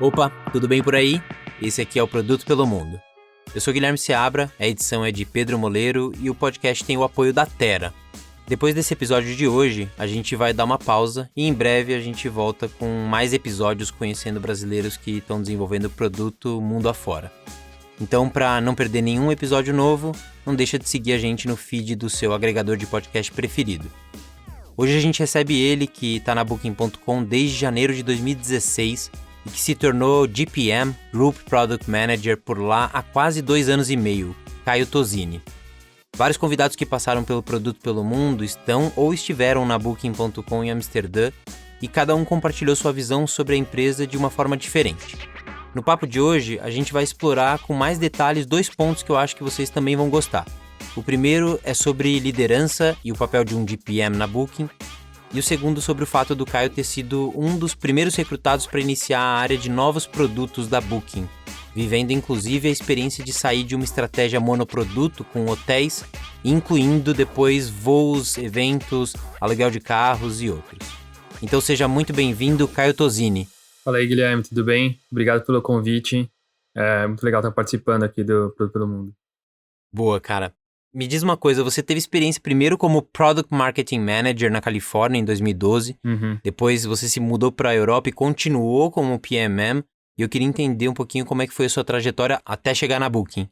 Opa, tudo bem por aí? Esse aqui é o Produto pelo Mundo. Eu sou Guilherme Seabra, a edição é de Pedro Moleiro e o podcast tem o apoio da Terra. Depois desse episódio de hoje, a gente vai dar uma pausa e em breve a gente volta com mais episódios conhecendo brasileiros que estão desenvolvendo produto mundo afora. Então, para não perder nenhum episódio novo, não deixa de seguir a gente no feed do seu agregador de podcast preferido. Hoje a gente recebe ele, que está na Booking.com desde janeiro de 2016 e que se tornou GPM, Group Product Manager, por lá há quase 2 anos e meio, Caio Tosini. Vários convidados que passaram pelo Produto pelo Mundo estão ou estiveram na Booking.com em Amsterdã e cada um compartilhou sua visão sobre a empresa de uma forma diferente. No papo de hoje, a gente vai explorar com mais detalhes 2 pontos que eu acho que vocês também vão gostar. O primeiro é sobre liderança e o papel de um GPM na Booking, e o segundo sobre o fato do Caio ter sido um dos primeiros recrutados para iniciar a área de novos produtos da Booking, vivendo inclusive a experiência de sair de uma estratégia monoproduto com hotéis, incluindo depois voos, eventos, aluguel de carros e outros. Então seja muito bem-vindo, Caio Tosini. Fala aí, Guilherme, tudo bem? Obrigado pelo convite. É muito legal estar participando aqui do Produto pelo Mundo. Boa, cara. Me diz uma coisa, você teve experiência primeiro como Product Marketing Manager na Califórnia em 2012, depois você se mudou para a Europa e continuou como PMM, e eu queria entender um pouquinho como é que foi a sua trajetória até chegar na Booking.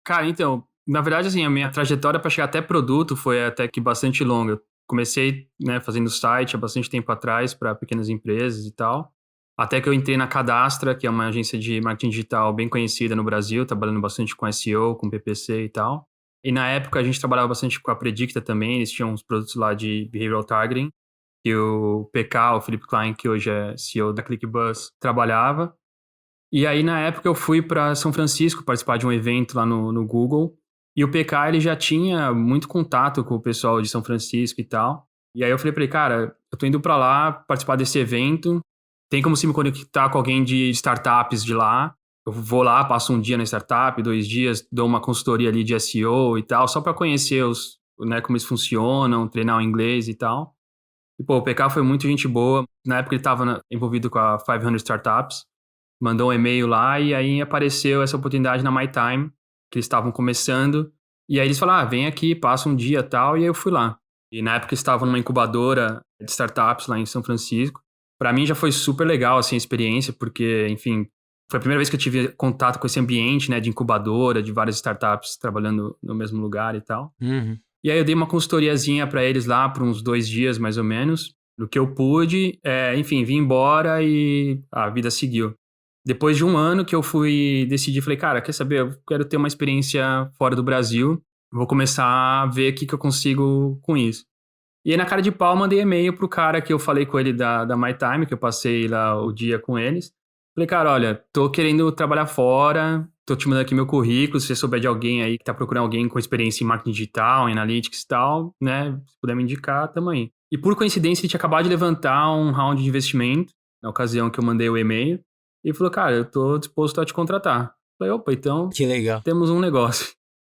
Cara, então, na verdade, assim, a minha trajetória para chegar até produto foi até que bastante longa. Eu comecei, fazendo site há bastante tempo atrás para pequenas empresas e tal, até que eu entrei na Cadastra, que é uma agência de marketing digital bem conhecida no Brasil, trabalhando bastante com SEO, com PPC e tal. E na época a gente trabalhava bastante com a Predicta também, eles tinham uns produtos lá de Behavioral Targeting, que o PK, o Felipe Klein, que hoje é CEO da ClickBus, trabalhava. E aí na época eu fui para São Francisco participar de um evento lá no Google, e o PK ele já tinha muito contato com o pessoal de São Francisco e tal. E aí eu falei para ele, cara, eu tô indo para lá participar desse evento, tem como se me conectar com alguém de startups de lá? Eu vou lá, passo um dia na startup, 2 dias, dou uma consultoria ali de SEO e tal, só para conhecer como eles funcionam, treinar o inglês e tal. E, o PK foi muito gente boa. Na época ele estava envolvido com a 500 Startups, mandou um e-mail lá e aí apareceu essa oportunidade na MyTime, que eles estavam começando. E aí eles falaram, vem aqui, passa um dia e tal, e aí eu fui lá. E na época eles estavam numa incubadora de startups lá em São Francisco. Para mim já foi super legal, assim, a experiência, porque, enfim, foi a primeira vez que eu tive contato com esse ambiente, de incubadora, de várias startups trabalhando no mesmo lugar e tal. E aí eu dei uma consultoriazinha para eles lá por uns 2 dias, mais ou menos, do que eu pude. Enfim, vim embora e a vida seguiu. Depois de 1 ano que eu decidi, falei, cara, quer saber? Eu quero ter uma experiência fora do Brasil. Vou começar a ver o que eu consigo com isso. E aí, na cara de pau, mandei e-mail pro cara que eu falei com ele da MyTime, que eu passei lá o dia com eles. Falei, cara, olha, tô querendo trabalhar fora, tô te mandando aqui meu currículo, se você souber de alguém aí que tá procurando alguém com experiência em marketing digital, em analytics e tal, se puder me indicar, tamo aí. E por coincidência, ele tinha acabado de levantar um round de investimento, na ocasião que eu mandei o e-mail, e ele falou, cara, eu tô disposto a te contratar. Falei, opa, então, Que legal. Temos um negócio.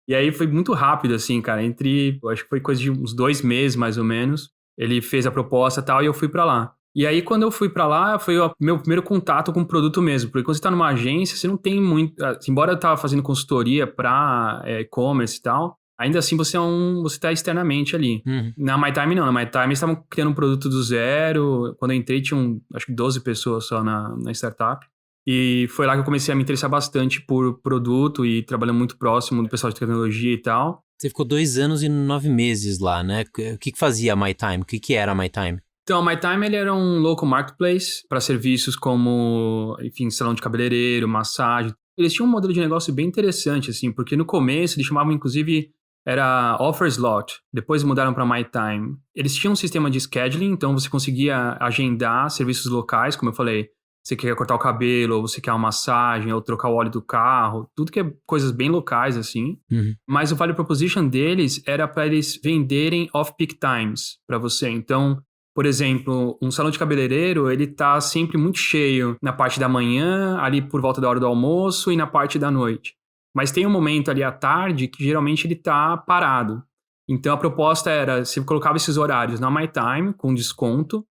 E aí foi muito rápido, assim, cara, acho que foi coisa de uns 2 meses, mais ou menos, ele fez a proposta e tal, e eu fui pra lá. E aí, quando eu fui pra lá, foi o meu primeiro contato com o produto mesmo. Porque quando você tá numa agência, você não tem muito... Embora eu tava fazendo consultoria pra e-commerce e tal, ainda assim você tá externamente ali. Na MyTime não. Na MyTime eles estavam criando um produto do zero. Quando eu entrei, tinham acho que 12 pessoas só na startup. E foi lá que eu comecei a me interessar bastante por produto e trabalhando muito próximo do pessoal de tecnologia e tal. Você ficou 2 anos e 9 meses lá, né? O que fazia a MyTime? O que era a MyTime? Então, a MyTime ele era um local marketplace para serviços como, enfim, salão de cabeleireiro, massagem. Eles tinham um modelo de negócio bem interessante, assim, porque no começo eles chamavam, inclusive, era Offer Slot. Depois mudaram para MyTime. Eles tinham um sistema de scheduling, então você conseguia agendar serviços locais, como eu falei. Você quer cortar o cabelo, ou você quer uma massagem, ou trocar o óleo do carro. Tudo que é coisas bem locais, assim. Mas o value proposition deles era para eles venderem off-peak times para você. Então, por exemplo, um salão de cabeleireiro, ele tá sempre muito cheio na parte da manhã, ali por volta da hora do almoço e na parte da noite. Mas tem um momento ali à tarde que geralmente ele tá parado. Então a proposta era, você colocava esses horários na MyTime com desconto,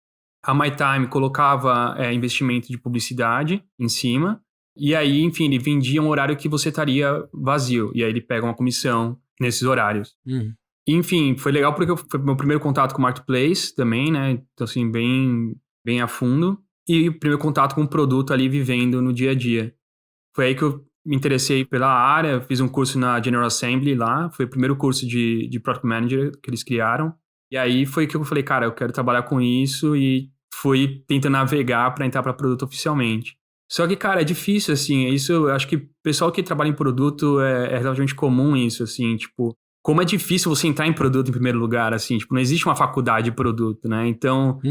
A MyTime colocava investimento de publicidade em cima. E aí, enfim, ele vendia um horário que você estaria vazio. E aí ele pega uma comissão nesses horários. Enfim, foi legal porque foi meu primeiro contato com o Marketplace também, né? Então, assim, bem a fundo. E o primeiro contato com o produto ali vivendo no dia a dia. Foi aí que eu me interessei pela área, fiz um curso na General Assembly lá. Foi o primeiro curso de Product Manager que eles criaram. E aí foi que eu falei, cara, eu quero trabalhar com isso. E fui tentando navegar para entrar para produto oficialmente. Só que, cara, é difícil, assim, isso eu acho que o pessoal que trabalha em produto é relativamente comum isso, assim, tipo, como é difícil você entrar em produto em primeiro lugar, assim, tipo, não existe uma faculdade de produto, né, então...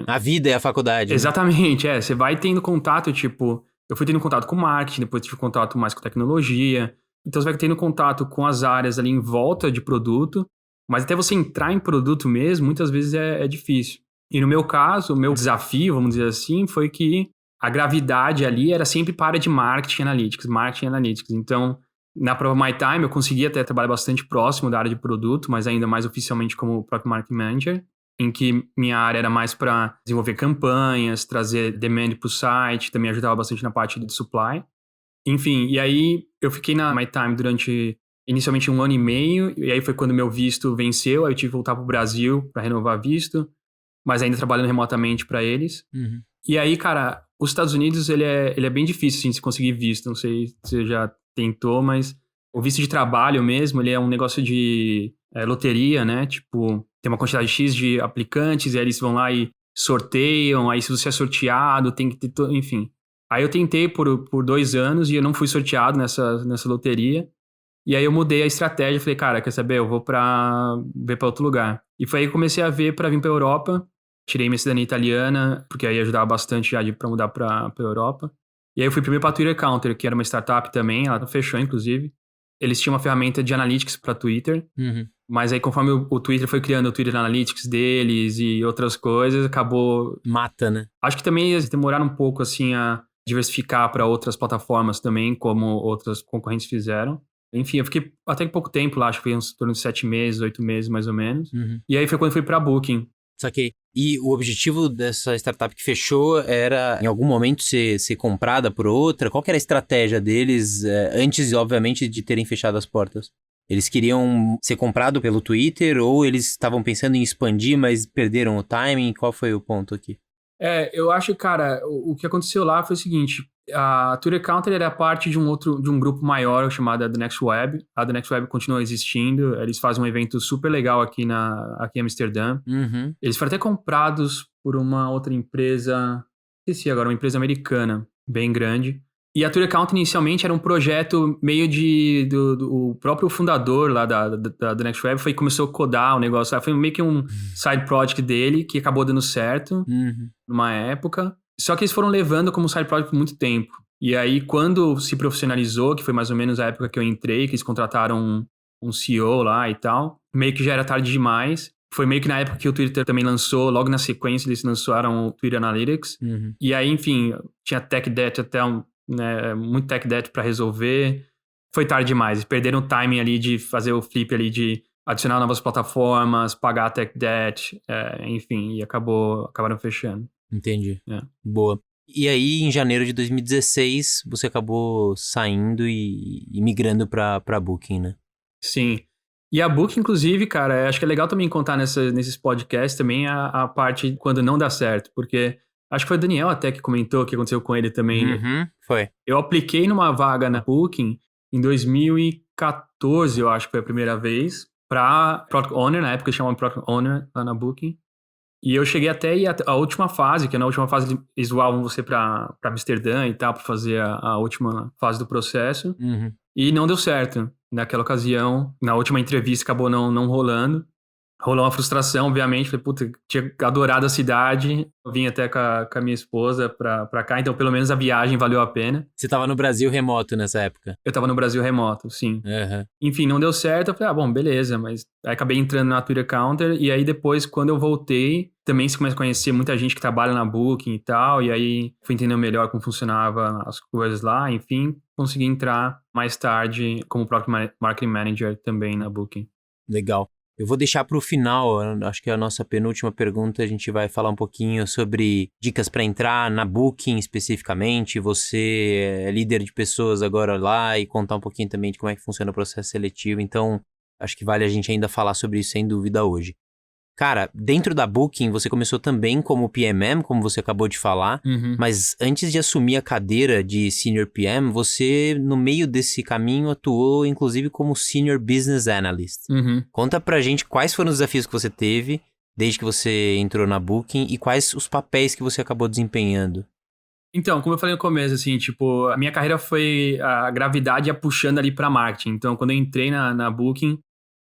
A vida é a faculdade, Exatamente, você vai tendo contato, tipo, eu fui tendo contato com marketing, depois tive contato mais com tecnologia, então você vai tendo contato com as áreas ali em volta de produto, mas até você entrar em produto mesmo, muitas vezes é difícil. E no meu caso, o meu desafio, vamos dizer assim, foi que a gravidade ali era sempre para a área de marketing analytics. Então, na prova MyTime, eu consegui até trabalhar bastante próximo da área de produto, mas ainda mais oficialmente como Product Marketing Manager, em que minha área era mais para desenvolver campanhas, trazer demand para o site, também ajudava bastante na parte de supply. Enfim, e aí eu fiquei na MyTime durante inicialmente 1 ano e meio, e aí foi quando meu visto venceu, aí eu tive que voltar para o Brasil para renovar visto, mas ainda trabalhando remotamente para eles. E aí, cara, os Estados Unidos, ele é bem difícil, assim, de se conseguir visto. Não sei se você já tentou, mas o visto de trabalho mesmo, ele é um negócio de loteria, né? Tipo, tem uma quantidade X de aplicantes, e aí eles vão lá e sorteiam, aí se você é sorteado, tem que ter... Enfim. Aí eu tentei por 2 anos e eu não fui sorteado nessa loteria. E aí eu mudei a estratégia, falei, cara, quer saber? Eu vou ver pra outro lugar. E foi aí que comecei a ver pra vir pra Europa. Tirei minha cidadania italiana, porque aí ajudava bastante já pra mudar pra Europa. E aí eu fui primeiro pra Twitter Counter, que era uma startup também, ela fechou inclusive. Eles tinham uma ferramenta de analytics pra Twitter, mas aí conforme o Twitter foi criando o Twitter Analytics deles e outras coisas, acabou... Mata, né? Acho que também eles demoraram um pouco assim a diversificar pra outras plataformas também, como outras concorrentes fizeram. Enfim, eu fiquei até que pouco tempo lá, acho que foi uns torno de 7 meses, 8 meses mais ou menos. E aí foi quando eu fui pra Booking. Saquei. E o objetivo dessa startup que fechou era, em algum momento, ser comprada por outra? Qual que era a estratégia deles, antes, obviamente, de terem fechado as portas? Eles queriam ser comprado pelo Twitter ou eles estavam pensando em expandir, mas perderam o timing? Qual foi o ponto aqui? Eu acho, cara, o que aconteceu lá foi o seguinte, a Twitter Counter era parte de um grupo maior chamado The Next Web. A The Next Web continua existindo, eles fazem um evento super legal aqui em Amsterdã. Eles foram até comprados por uma outra empresa, esqueci agora, uma empresa americana, bem grande. E a Twitter Counter inicialmente era um projeto meio do próprio fundador lá da The Next Web, começou a codar o negócio lá, foi meio que um side project dele que acabou dando certo numa época. Só que eles foram levando como side project por muito tempo. E aí, quando se profissionalizou, que foi mais ou menos a época que eu entrei, que eles contrataram um CEO lá e tal, meio que já era tarde demais. Foi meio que na época que o Twitter também lançou, logo na sequência eles lançaram o Twitter Analytics. E aí, enfim, tinha tech debt muito tech debt para resolver. Foi tarde demais. Eles perderam o timing ali de fazer o flip ali de adicionar novas plataformas, pagar a tech debt, enfim, e acabaram fechando. Entendi. Boa. E aí, em janeiro de 2016, você acabou saindo e migrando pra Booking, né? Sim. E a Booking, inclusive, cara, acho que é legal também contar nesses podcasts também a parte quando não dá certo, porque acho que foi o Daniel até que comentou o que aconteceu com ele também. Foi. Eu apliquei numa vaga na Booking em 2014, eu acho que foi a primeira vez, pra Product Owner, na época eles chamavam Product Owner lá na Booking. E eu cheguei até a última fase, que na última fase eles voavam você pra Amsterdã e tal, pra fazer a última fase do processo. E não deu certo. Naquela ocasião, na última entrevista, acabou não rolando. Rolou uma frustração, obviamente. Falei, puta, tinha adorado a cidade. Eu vim até com a minha esposa pra cá, então pelo menos a viagem valeu a pena. Você tava no Brasil remoto nessa época? Eu tava no Brasil remoto, sim. Enfim, não deu certo. Eu falei, bom, beleza. Mas aí acabei entrando na Twitter Counter. E aí depois, quando eu voltei, também se começa a conhecer muita gente que trabalha na Booking e tal. E aí fui entendendo melhor como funcionava as coisas lá. Enfim, consegui entrar mais tarde como Product Marketing Manager também na Booking. Legal. Eu vou deixar para o final, acho que é a nossa penúltima pergunta, a gente vai falar um pouquinho sobre dicas para entrar na Booking especificamente. Você é líder de pessoas agora lá e contar um pouquinho também de como é que funciona o processo seletivo. Então, acho que vale a gente ainda falar sobre isso sem dúvida hoje. Cara, dentro da Booking, você começou também como PMM, como você acabou de falar, mas antes de assumir a cadeira de Senior PM, você, no meio desse caminho, atuou inclusive como Senior Business Analyst. Conta pra gente quais foram os desafios que você teve desde que você entrou na Booking e quais os papéis que você acabou desempenhando. Então, como eu falei no começo, assim, tipo, a minha carreira foi a gravidade ia puxando ali pra marketing. Então, quando eu entrei na Booking,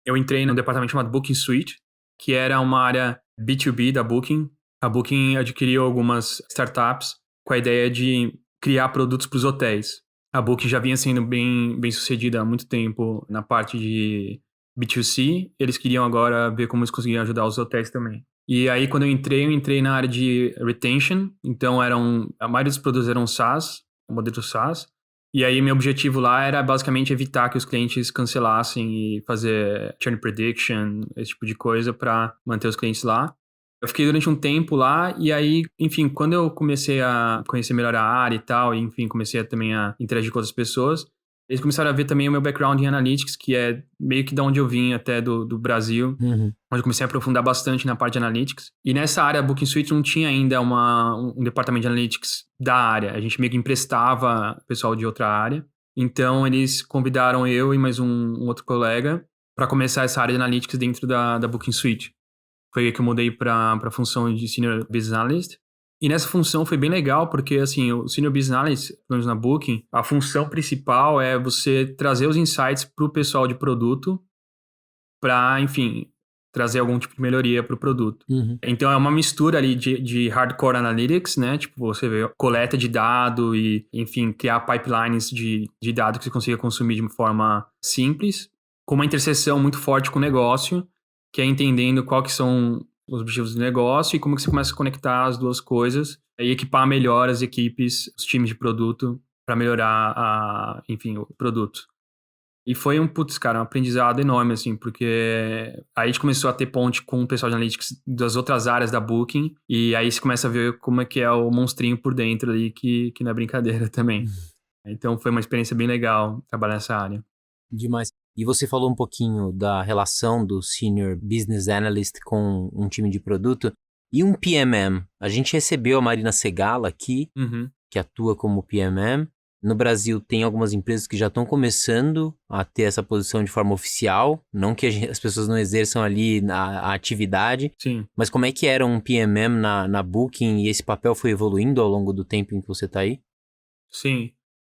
eu entrei no departamento chamado Booking Suite, que era uma área B2B da Booking. A Booking adquiriu algumas startups com a ideia de criar produtos para os hotéis. A Booking já vinha sendo bem sucedida há muito tempo na parte de B2C. Eles queriam agora ver como eles conseguiam ajudar os hotéis também. E aí, quando eu entrei na área de retention. Então, a maioria dos produtos eram SaaS, modelo SaaS. E aí, meu objetivo lá era basicamente evitar que os clientes cancelassem e fazer churn prediction, esse tipo de coisa, para manter os clientes lá. Eu fiquei durante um tempo lá, e aí, enfim, quando eu comecei a conhecer melhor a área e tal, e enfim, comecei também a interagir com outras pessoas, eles começaram a ver também o meu background em analytics, que é meio que de onde eu vim até do Brasil, onde eu comecei a aprofundar bastante na parte de analytics. E nessa área, a Booking Suite não tinha ainda um departamento de analytics da área. A gente meio que emprestava pessoal de outra área. Então, eles convidaram eu e mais um outro colega para começar essa área de analytics dentro da Booking Suite. Foi aí que eu mudei para a função de Senior Business Analyst. E nessa função foi bem legal, porque assim, o Senior Business Analyst, pelo menos na Booking, a função principal é você trazer os insights para o pessoal de produto para, enfim, trazer algum tipo de melhoria para o produto. Então é uma mistura ali de hardcore analytics, né? Tipo, você vê coleta de dado e, enfim, criar pipelines de dados que você consiga consumir de uma forma simples, com uma interseção muito forte com o negócio, que é entendendo qual que são os objetivos do negócio e como que você começa a conectar as duas coisas e equipar melhor as equipes, os times de produto para melhorar, enfim, o produto. E foi um aprendizado enorme, assim, porque aí a gente começou a ter ponte com o pessoal de analytics das outras áreas da Booking, e aí você começa a ver como é que é o monstrinho por dentro ali, que não é brincadeira também. Então foi uma experiência bem legal trabalhar nessa área. Demais. E você falou um pouquinho da relação do Senior Business Analyst com um time de produto e um PMM. A gente recebeu a Marina Segala aqui, que atua como PMM. No Brasil tem algumas empresas que já estão começando a ter essa posição de forma oficial, não que as pessoas não exerçam ali a atividade. Sim. Mas como é que era um PMM na Booking e esse papel foi evoluindo ao longo do tempo em que você está aí? Sim.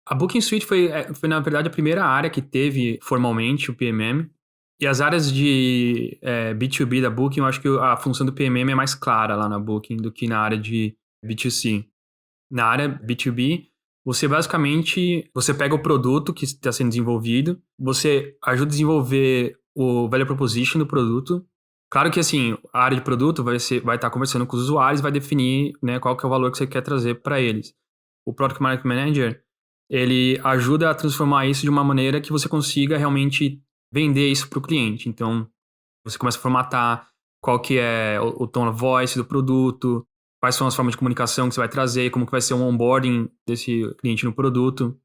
A Booking Suite foi, na verdade, a primeira área que teve formalmente o PMM. E as áreas de B2B da Booking, eu acho que a função do PMM é mais clara lá na Booking do que na área de B2C. Na área B2B, você basicamente, você pega o produto que está sendo desenvolvido, você ajuda a desenvolver o value proposition do produto. Claro que assim, a área de produto vai estar conversando com os usuários, vai definir, né, qual que é o valor que você quer trazer para eles. O Product Market Manager, ele ajuda a transformar isso de uma maneira que você consiga realmente vender isso para o cliente. Então, você começa a formatar qual que é o tone of voice do produto, quais são as formas de comunicação que você vai trazer, como que vai ser o onboarding desse cliente no produto.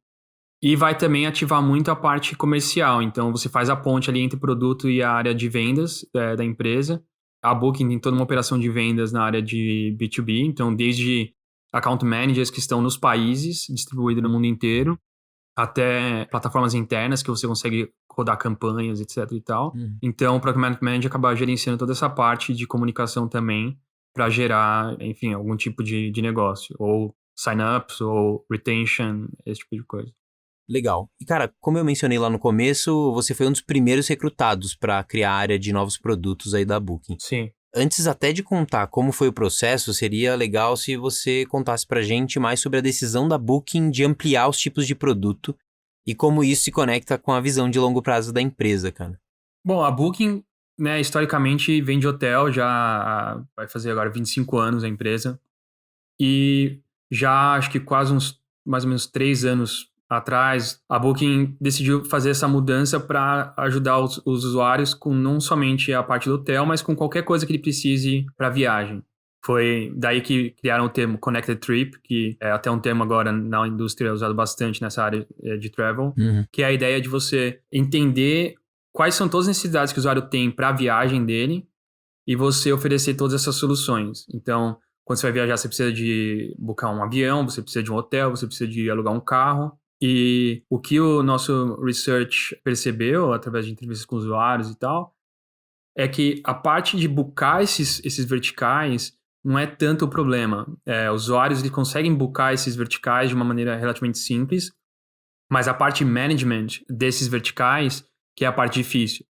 E vai também ativar muito a parte comercial. Então, você faz a ponte ali entre o produto e a área de vendas da empresa. A Booking tem toda uma operação de vendas na área de B2B. Então, desde account managers que estão nos países, distribuídos no mundo inteiro, até plataformas internas que você consegue rodar campanhas, etc e tal. Então, o Product Manager acaba gerenciando toda essa parte de comunicação também para gerar, enfim, algum tipo de negócio. Ou sign-ups, ou retention, esse tipo de coisa. Legal. E, cara, como eu mencionei lá no começo, você foi um dos primeiros recrutados para criar a área de novos produtos aí da Booking. Sim. Antes até de contar como foi o processo, seria legal se você contasse pra gente mais sobre a decisão da Booking de ampliar os tipos de produto e como isso se conecta com a visão de longo prazo da empresa, cara. Bom, a Booking, né, historicamente vem de hotel, já vai fazer agora 25 anos a empresa. E já acho que quase mais ou menos 3 anos atrás, a Booking decidiu fazer essa mudança para ajudar os usuários com não somente a parte do hotel, mas com qualquer coisa que ele precise para viagem. Foi daí que criaram o termo Connected Trip, que é até um termo agora na indústria usado bastante nessa área de travel, que é a ideia de você entender quais são todas as necessidades que o usuário tem para a viagem dele e você oferecer todas essas soluções. Então, quando você vai viajar, você precisa de buscar um avião, você precisa de um hotel, você precisa de alugar um carro. E o que o nosso research percebeu, através de entrevistas com usuários e tal, é que a parte de buscar esses verticais não é tanto o problema. Os usuários eles conseguem buscar esses verticais de uma maneira relativamente simples, mas a parte management desses verticais que é a parte difícil.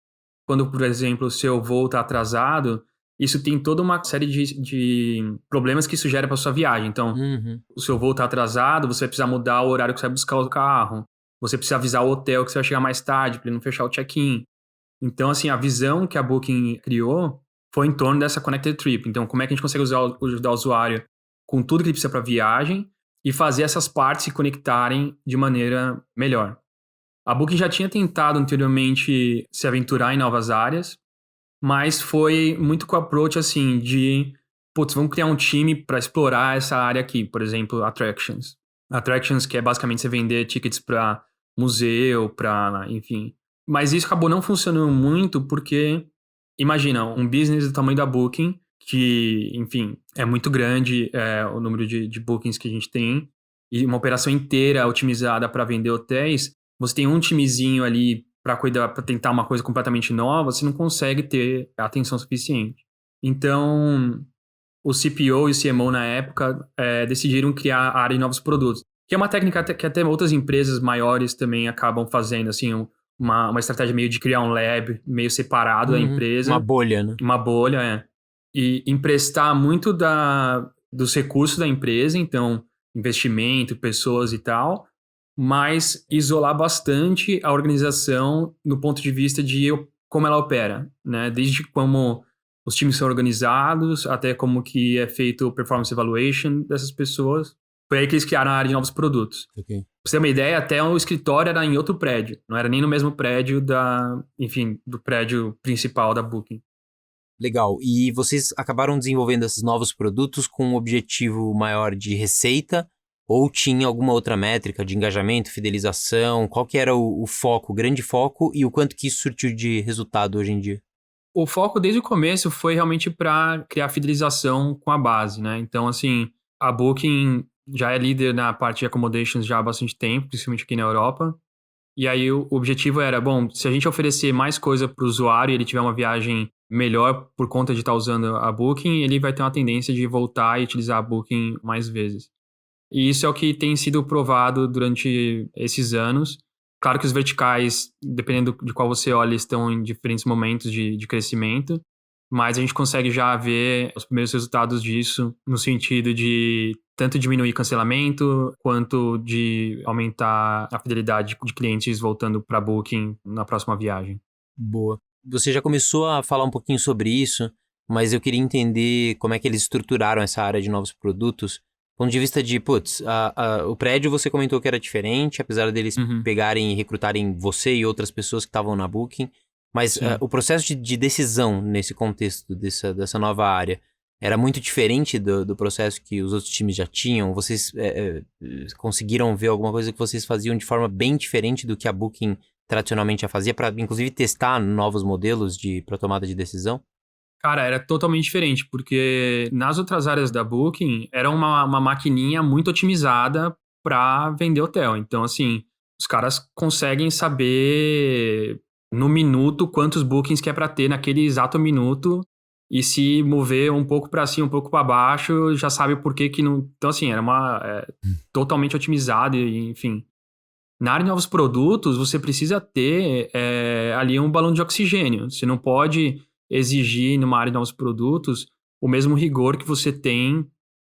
Quando, por exemplo, o seu voo está atrasado, isso tem toda uma série de problemas que isso gera para sua viagem. Então, o seu voo está atrasado, você vai precisar mudar o horário que você vai buscar o carro, você precisa avisar o hotel que você vai chegar mais tarde para ele não fechar o check-in. Então, assim, a visão que a Booking criou foi em torno dessa Connected Trip. Então, como é que a gente consegue ajudar o usuário com tudo que ele precisa para a viagem e fazer essas partes se conectarem de maneira melhor. A Booking já tinha tentado anteriormente se aventurar em novas áreas, mas foi muito com o approach assim de, vamos criar um time para explorar essa área aqui, por exemplo, Attractions. Attractions, que é basicamente você vender tickets para museu, enfim. Mas isso acabou não funcionando muito porque, imagina, um business do tamanho da Booking, que, enfim, é muito grande o número de bookings que a gente tem, e uma operação inteira otimizada para vender hotéis, você tem um timezinho ali para cuidar, para tentar uma coisa completamente nova, você não consegue ter atenção suficiente. Então, o CPO e o CMO na época decidiram criar a área de novos produtos, que é uma técnica que até outras empresas maiores também acabam fazendo, assim, uma estratégia meio de criar um lab meio separado da empresa. Uma bolha, né? Uma bolha, E emprestar muito dos recursos da empresa, então investimento, pessoas e tal, mas isolar bastante a organização no ponto de vista de como ela opera, né? Desde como os times são organizados, até como que é feito o performance evaluation dessas pessoas. Foi aí que eles criaram a área de novos produtos. Okay. Pra você ter uma ideia, até o escritório era em outro prédio. Não era nem no mesmo prédio do prédio principal da Booking. Legal. E vocês acabaram desenvolvendo esses novos produtos com um objetivo maior de receita ou tinha alguma outra métrica de engajamento, fidelização? Qual que era o foco, o grande foco e o quanto que isso surtiu de resultado hoje em dia? O foco desde o começo foi realmente para criar fidelização com a base, né? Então, assim, a Booking já é líder na parte de accommodations já há bastante tempo, principalmente aqui na Europa. E aí o objetivo era, se a gente oferecer mais coisa para o usuário e ele tiver uma viagem melhor por conta de estar usando a Booking, ele vai ter uma tendência de voltar e utilizar a Booking mais vezes. E isso é o que tem sido provado durante esses anos. Claro que os verticais, dependendo de qual você olha, estão em diferentes momentos de crescimento, mas a gente consegue já ver os primeiros resultados disso no sentido de tanto diminuir cancelamento, quanto de aumentar a fidelidade de clientes voltando para Booking na próxima viagem. Boa. Você já começou a falar um pouquinho sobre isso, mas eu queria entender como é que eles estruturaram essa área de novos produtos. Do ponto de vista de, o prédio você comentou que era diferente, apesar deles pegarem e recrutarem você e outras pessoas que estavam na Booking, mas o processo de decisão nesse contexto dessa nova área era muito diferente do processo que os outros times já tinham? Vocês conseguiram ver alguma coisa que vocês faziam de forma bem diferente do que a Booking tradicionalmente já fazia, para inclusive testar novos modelos para tomada de decisão? Cara, era totalmente diferente, porque nas outras áreas da Booking era uma maquininha muito otimizada para vender hotel. Então, assim, os caras conseguem saber no minuto quantos bookings que é para ter naquele exato minuto e se mover um pouco para cima, um pouco para baixo, já sabe por que não... Então, assim, era totalmente otimizado e, enfim... Na área de novos produtos, você precisa ter ali um balão de oxigênio. Você não pode exigir numa área de novos produtos o mesmo rigor que você tem,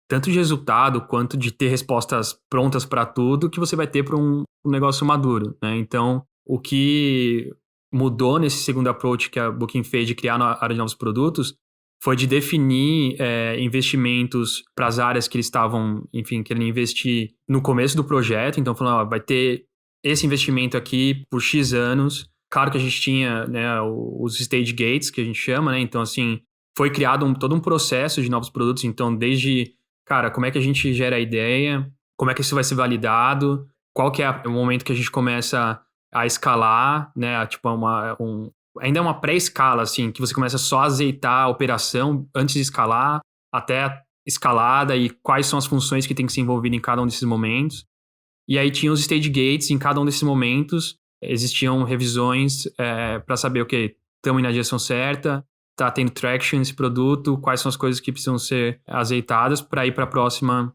tanto de resultado quanto de ter respostas prontas para tudo, que você vai ter para um negócio maduro, né? Então, o que mudou nesse segundo approach que a Booking fez de criar na área de novos produtos foi de definir investimentos para as áreas que eles estavam, enfim, querendo investir no começo do projeto. Então, falando, vai ter esse investimento aqui por X anos. Claro que a gente tinha, né, os stage gates, que a gente chama, né? Então, assim, foi criado todo um processo de novos produtos. Então, desde, cara, como é que a gente gera a ideia, como é que isso vai ser validado, qual que é o momento que a gente começa a escalar, né? Tipo, ainda é uma pré-escala, assim, que você começa só a azeitar a operação antes de escalar, até a escalada e quais são as funções que tem que ser envolvidas em cada um desses momentos. E aí tinha os stage gates em cada um desses momentos, existiam revisões para saber o que estamos indo na direção certa, tá tendo traction nesse produto, quais são as coisas que precisam ser azeitadas para ir para o próximo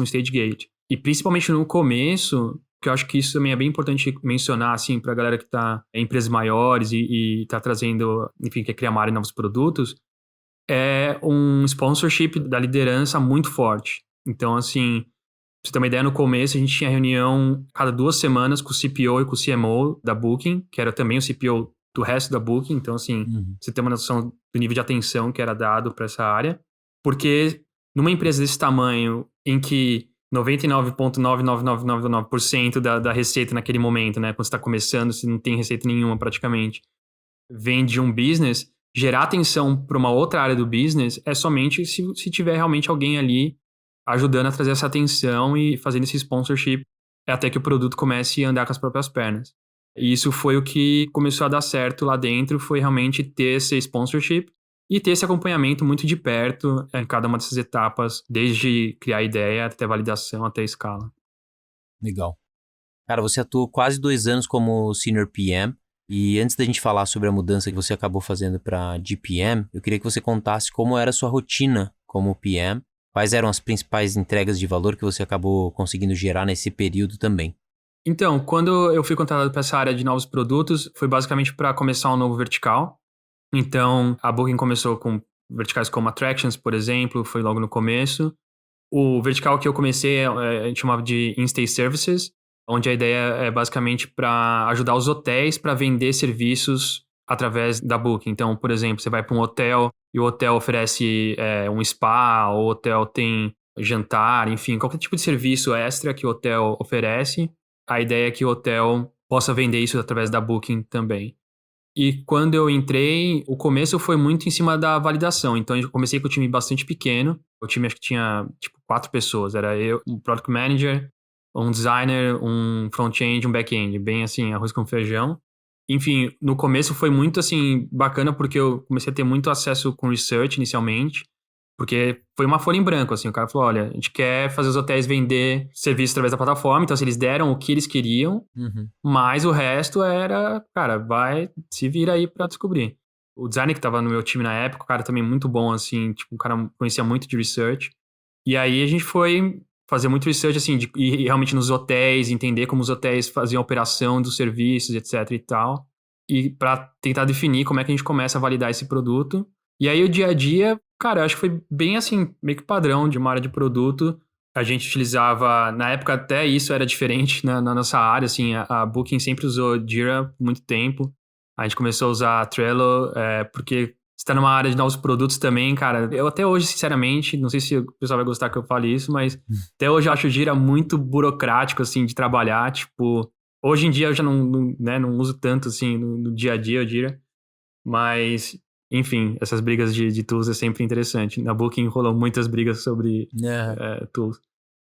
stage gate. E principalmente no começo, que eu acho que isso também é bem importante mencionar, assim, para a galera que está em empresas maiores e está trazendo, enfim, quer criar uma área de novos produtos, é um sponsorship da liderança muito forte. Então, assim, pra você ter uma ideia, no começo a gente tinha reunião cada 2 semanas com o CPO e com o CMO da Booking, que era também o CPO do resto da Booking. Então, assim, você tem uma noção do nível de atenção que era dado para essa área. Porque numa empresa desse tamanho, em que 99,99999% da receita naquele momento, né, quando você está começando, você não tem receita nenhuma praticamente, vem de um business, gerar atenção para uma outra área do business é somente se tiver realmente alguém ali ajudando a trazer essa atenção e fazendo esse sponsorship até que o produto comece a andar com as próprias pernas. E isso foi o que começou a dar certo lá dentro, foi realmente ter esse sponsorship e ter esse acompanhamento muito de perto em cada uma dessas etapas, desde criar a ideia até a validação, até a escala. Legal. Cara, você atuou quase 2 anos como Senior PM, e antes da gente falar sobre a mudança que você acabou fazendo para GPM, eu queria que você contasse como era a sua rotina como PM, quais eram as principais entregas de valor que você acabou conseguindo gerar nesse período também. Então, quando eu fui contratado para essa área de novos produtos, foi basicamente para começar um novo vertical. Então, a Booking começou com verticais como Attractions, por exemplo, foi logo no começo. O vertical que eu comecei, a gente chamava de In-Stay Services, onde a ideia é basicamente para ajudar os hotéis para vender serviços através da Booking. Então, por exemplo, você vai para um hotel e o hotel oferece um spa, ou o hotel tem jantar, enfim, qualquer tipo de serviço extra que o hotel oferece. A ideia é que o hotel possa vender isso através da Booking também. E quando eu entrei, o começo foi muito em cima da validação. Então, eu comecei com um time bastante pequeno. O time acho que tinha, 4 pessoas. Era eu, um Product Manager, um Designer, um Front-End, um Back-End. Bem assim, arroz com feijão. Enfim, no começo foi muito assim, bacana porque eu comecei a ter muito acesso com Research inicialmente. Porque foi uma folha em branco, assim. O cara falou, olha, a gente quer fazer os hotéis vender serviço através da plataforma. Então, se eles deram o que eles queriam, mas o resto era, cara, vai, se vira aí pra descobrir. O designer que tava no meu time na época, o cara também muito bom, assim, tipo, o cara conhecia muito de research. E aí a gente foi fazer muito research, assim, de ir realmente nos hotéis, entender como os hotéis faziam a operação dos serviços, etc e tal. E pra tentar definir como é que a gente começa a validar esse produto. E aí o dia a dia, cara, eu acho que foi bem assim, meio que padrão de uma área de produto. A gente utilizava, na época até isso era diferente na nossa área, assim, a Booking sempre usou Jira por muito tempo. A gente começou a usar Trello, porque você tá numa área de novos produtos também, cara. Eu até hoje, sinceramente, não sei se o pessoal vai gostar que eu fale isso, mas até hoje eu acho o Jira muito burocrático, assim, de trabalhar. Tipo, hoje em dia eu já não uso tanto, assim, no dia a dia o Jira. Mas, enfim, essas brigas de tools é sempre interessante. Na Booking rolou muitas brigas sobre tools.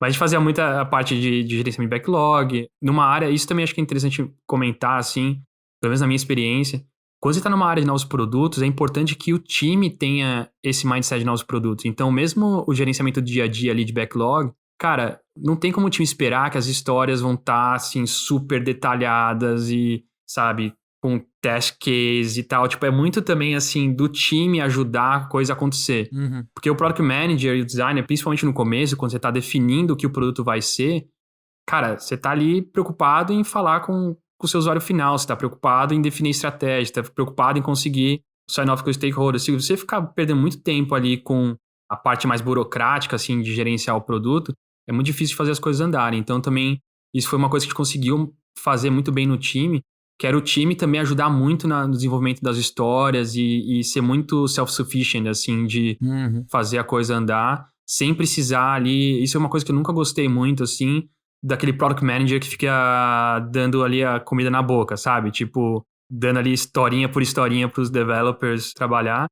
Mas a gente fazia muita a parte de gerenciamento de backlog. Numa área, isso também acho que é interessante comentar, assim, pelo menos na minha experiência. Quando você está numa área de novos produtos, é importante que o time tenha esse mindset de novos produtos. Então, mesmo o gerenciamento do dia a dia ali de backlog, cara, não tem como o time esperar que as histórias vão estar, assim, super detalhadas e, sabe, com test case e tal. Tipo, é muito também, assim, do time ajudar a coisa a acontecer. Porque o Product Manager e o Designer, principalmente no começo, quando você tá definindo o que o produto vai ser, cara, você tá ali preocupado em falar com o seu usuário final, você tá preocupado em definir estratégia, você tá preocupado em conseguir sign-off com o stakeholder. Se você ficar perdendo muito tempo ali com a parte mais burocrática, assim, de gerenciar o produto, é muito difícil de fazer as coisas andarem. Então, também, isso foi uma coisa que a gente conseguiu fazer muito bem no time, que era o time também ajudar muito no desenvolvimento das histórias e ser muito self-sufficient, assim, de fazer a coisa andar, sem precisar ali... Isso é uma coisa que eu nunca gostei muito, assim, daquele product manager que fica dando ali a comida na boca, sabe? Tipo, dando ali historinha por historinha pros developers trabalhar.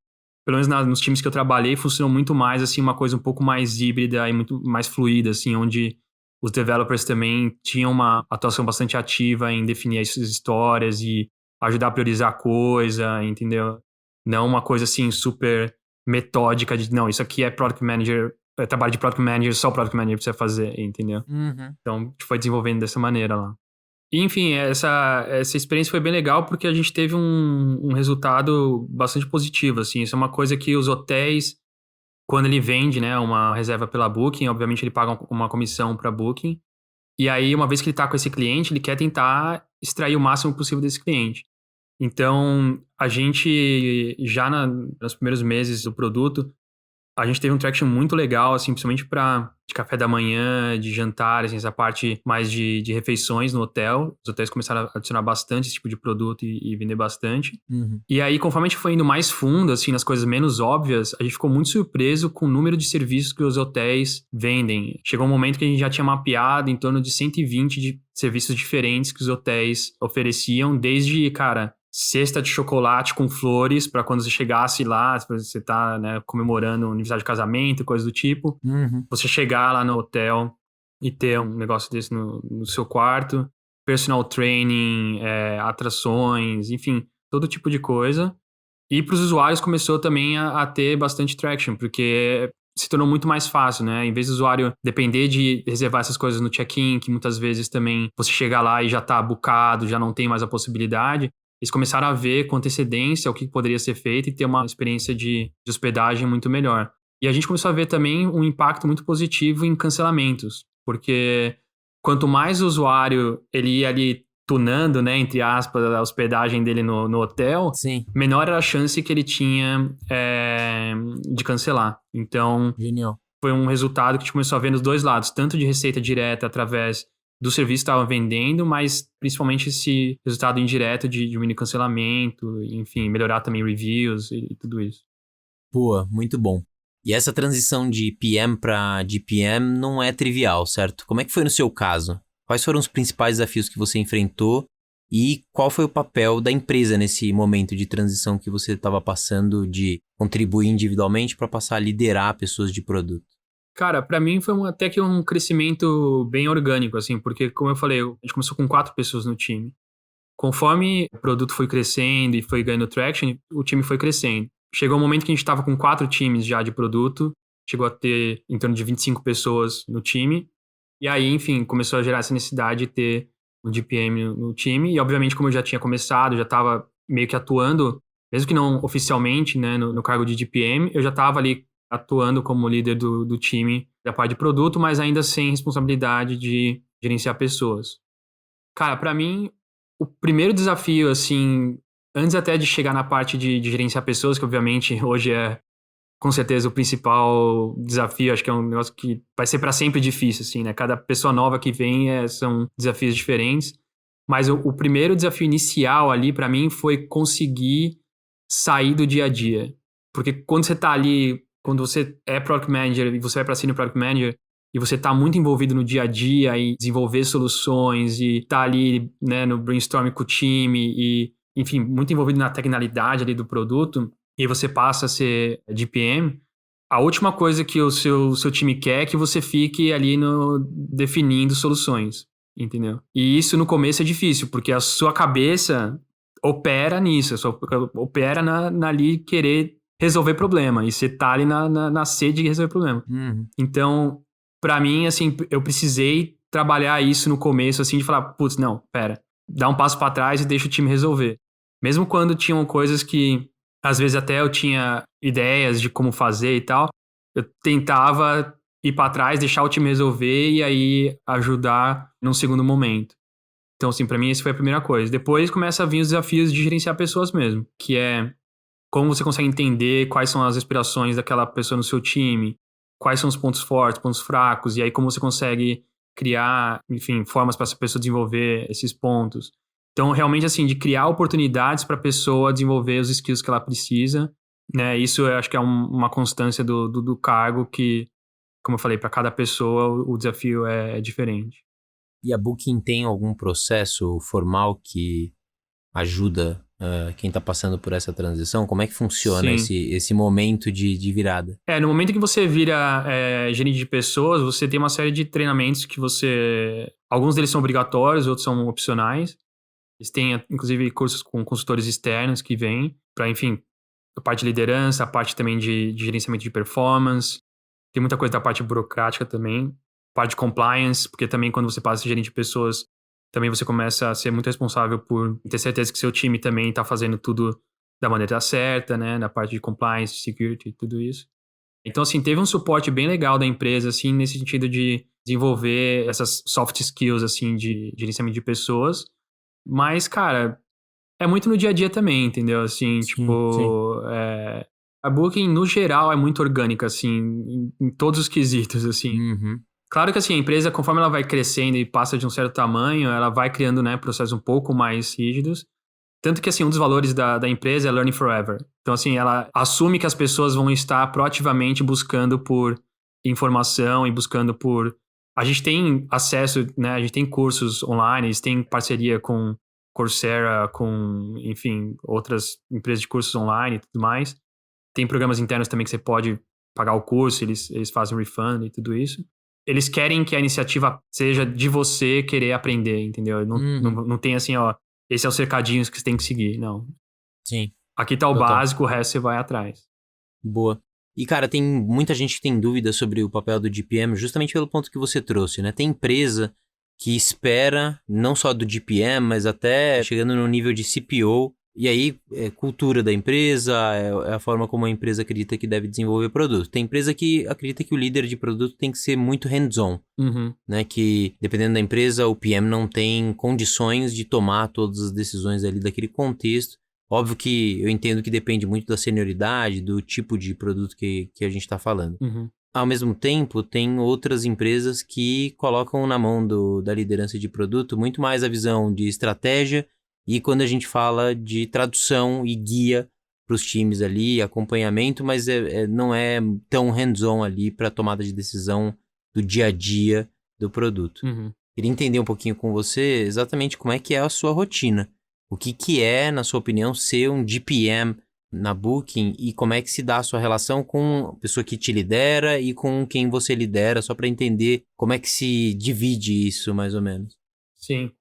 Pelo menos nos times que eu trabalhei, funcionou muito mais, assim, uma coisa um pouco mais híbrida e muito mais fluida, assim, onde os developers também tinham uma atuação bastante ativa em definir essas histórias e ajudar a priorizar a coisa, entendeu? Não uma coisa, assim, super metódica de, não, isso aqui é product manager, é trabalho de product manager, só o product manager precisa fazer, entendeu? Uhum. Então, a gente foi desenvolvendo dessa maneira lá. E, enfim, essa experiência foi bem legal porque a gente teve um resultado bastante positivo, assim. Isso é uma coisa que os hotéis, quando ele vende, né, uma reserva pela Booking, obviamente ele paga uma comissão para Booking. E aí, uma vez que ele está com esse cliente, ele quer tentar extrair o máximo possível desse cliente. Então, a gente, já nos primeiros meses do produto, a gente teve um traction muito legal, assim, principalmente para de café da manhã, de jantar, assim, essa parte mais de refeições no hotel. Os hotéis começaram a adicionar bastante esse tipo de produto e vender bastante. Uhum. E aí, conforme a gente foi indo mais fundo, assim, nas coisas menos óbvias, a gente ficou muito surpreso com o número de serviços que os hotéis vendem. Chegou um momento que a gente já tinha mapeado em torno de 120 de serviços diferentes que os hotéis ofereciam, desde, cara, cesta de chocolate com flores para quando você chegasse lá, você tá, né, comemorando um aniversário de casamento, coisa do tipo, Uhum. você chegar lá no hotel e ter um negócio desse no seu quarto, personal training, atrações, enfim, todo tipo de coisa. E para os usuários começou também a ter bastante traction, porque se tornou muito mais fácil, né? Em vez do usuário depender de reservar essas coisas no check-in, que muitas vezes também você chega lá e já está bucado, já não tem mais a possibilidade, eles começaram a ver com antecedência o que poderia ser feito e ter uma experiência de hospedagem muito melhor. E a gente começou a ver também um impacto muito positivo em cancelamentos, porque quanto mais o usuário ele ia ali tunando, né, entre aspas, a hospedagem dele no hotel, Sim, menor era a chance que ele tinha de cancelar. Então, genial. foi um resultado que a gente começou a ver nos dois lados, tanto de receita direta através do serviço que estava vendendo, mas principalmente esse resultado indireto de diminuir cancelamento, enfim, melhorar também reviews e tudo isso. Boa, muito bom. E essa transição de PM para GPM não é trivial, certo? Como é que foi no seu caso? Quais foram os principais desafios que você enfrentou e qual foi o papel da empresa nesse momento de transição que você estava passando de contribuir individualmente para passar a liderar pessoas de produto? Cara, pra mim foi até que um crescimento bem orgânico, assim, porque, como eu falei, a gente começou com 4 pessoas no time. Conforme o produto foi crescendo e foi ganhando traction, o time foi crescendo. Chegou um momento que a gente estava com 4 times já de produto, chegou a ter em torno de 25 pessoas no time, e aí, enfim, começou a gerar essa necessidade de ter um DPM no time, e obviamente, como eu já tinha começado, já estava meio que atuando, mesmo que não oficialmente, né, no cargo de DPM, eu já estava ali atuando como líder do time da parte de produto, mas ainda sem responsabilidade de gerenciar pessoas. Cara, pra mim, o primeiro desafio, assim, antes até de chegar na parte de gerenciar pessoas, que obviamente hoje é com certeza o principal desafio, acho que é um negócio que vai ser pra sempre difícil, assim, né? Cada pessoa nova que vem são desafios diferentes. Mas o primeiro desafio inicial ali, pra mim, foi conseguir sair do dia a dia. Porque quando você tá ali, quando você é Product Manager e você vai pra Senior Product Manager, e você tá muito envolvido no dia a dia e desenvolver soluções e tá ali, né, no brainstorming com o time e, enfim, muito envolvido na tecnicalidade ali do produto, e você passa a ser DPM, a última coisa que o seu time quer é que você fique ali definindo soluções, entendeu? E isso no começo é difícil, porque a sua cabeça opera nisso, opera ali querer resolver problema, e você tá ali na sede de resolver problema. Uhum. Então, pra mim, assim, eu precisei trabalhar isso no começo, assim, de falar, putz, não, pera, dá um passo pra trás e deixa o time resolver. Mesmo quando tinham coisas que, às vezes até eu tinha ideias de como fazer e tal, eu tentava ir pra trás, deixar o time resolver e aí ajudar num segundo momento. Então, assim, pra mim, essa foi a primeira coisa. Depois começa a vir os desafios de gerenciar pessoas mesmo, que é como você consegue entender quais são as aspirações daquela pessoa no seu time, quais são os pontos fortes, pontos fracos, e aí como você consegue criar, enfim, formas para essa pessoa desenvolver esses pontos. Então, realmente, assim, de criar oportunidades para a pessoa desenvolver os skills que ela precisa, né? Isso eu acho que é uma constância do cargo que, como eu falei, para cada pessoa o desafio é diferente. E a Booking tem algum processo formal que ajuda quem está passando por essa transição? Como é que funciona Sim. esse momento de virada? No momento que você vira gerente de pessoas, você tem uma série de treinamentos que você... Alguns deles são obrigatórios, outros são opcionais. Eles têm, inclusive, cursos com consultores externos que vêm para, enfim, a parte de liderança, a parte também de gerenciamento de performance. Tem muita coisa da parte burocrática também. Parte de compliance, porque também quando você passa a ser gerente de pessoas, também você começa a ser muito responsável por ter certeza que seu time também está fazendo tudo da maneira certa, né? Na parte de compliance, security, tudo isso. Então, assim, teve um suporte bem legal da empresa, assim, nesse sentido de desenvolver essas soft skills, assim, de gerenciamento de pessoas. Mas, cara, é muito no dia a dia também, entendeu? Assim, Sim, sim. tipo, a Booking, no geral, é muito orgânica, assim, em todos os quesitos, assim. Uhum. Claro que, assim, a empresa, conforme ela vai crescendo e passa de um certo tamanho, ela vai criando, né, processos um pouco mais rígidos. Tanto que, assim, um dos valores da empresa é Learning Forever. Então, assim, ela assume que as pessoas vão estar proativamente buscando por informação e buscando por... A gente tem acesso, né? A gente tem cursos online, eles têm parceria com Coursera, com, enfim, outras empresas de cursos online e tudo mais. Tem programas internos também que você pode pagar o curso, eles fazem refund e tudo isso. Eles querem que a iniciativa seja de você querer aprender, entendeu? Uhum. Não tem assim, ó, esse é os cercadinhos que você tem que seguir. Não. Sim, Aqui tá o total. básico, o resto você vai atrás. Boa. E, cara, tem muita gente que tem dúvida sobre o papel do DPM justamente pelo ponto que você trouxe, né? Tem empresa que espera, não só do DPM, mas até chegando no nível de CPO. E aí, é cultura da empresa, é a forma como a empresa acredita que deve desenvolver o produto. Tem empresa que acredita que o líder de produto tem que ser muito hands-on, Uhum, né? Que, dependendo da empresa, o PM não tem condições de tomar todas as decisões ali daquele contexto. Óbvio que eu entendo que depende muito da senioridade, do tipo de produto que a gente está falando. uhum, Ao mesmo tempo, tem outras empresas que colocam na mão da liderança de produto muito mais a visão de estratégia e quando a gente fala de tradução e guia para os times ali, acompanhamento, mas não é tão hands-on ali para tomada de decisão do dia a dia do produto. uhum. Queria entender um pouquinho com você exatamente como é que é a sua rotina. O que é, na sua opinião, ser um DPM na Booking e como é que se dá a sua relação com a pessoa que te lidera e com quem você lidera, só para entender como é que se divide isso, mais ou menos. Sim.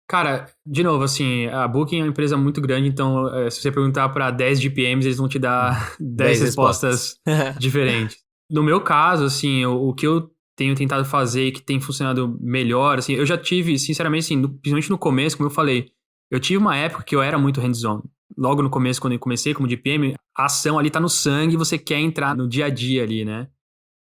Cara, de novo, assim, a Booking é uma empresa muito grande, então se você perguntar para 10 GPMs, eles vão te dar 10 10 respostas. respostas diferentes. No meu caso, assim, o que eu tenho tentado fazer e que tem funcionado melhor, assim, eu já tive, sinceramente, assim, principalmente no começo, como eu falei, eu tive uma época que eu era muito hands-on. Logo no começo, quando eu comecei como DPM, a ação ali tá no sangue, você quer entrar no dia a dia ali, né?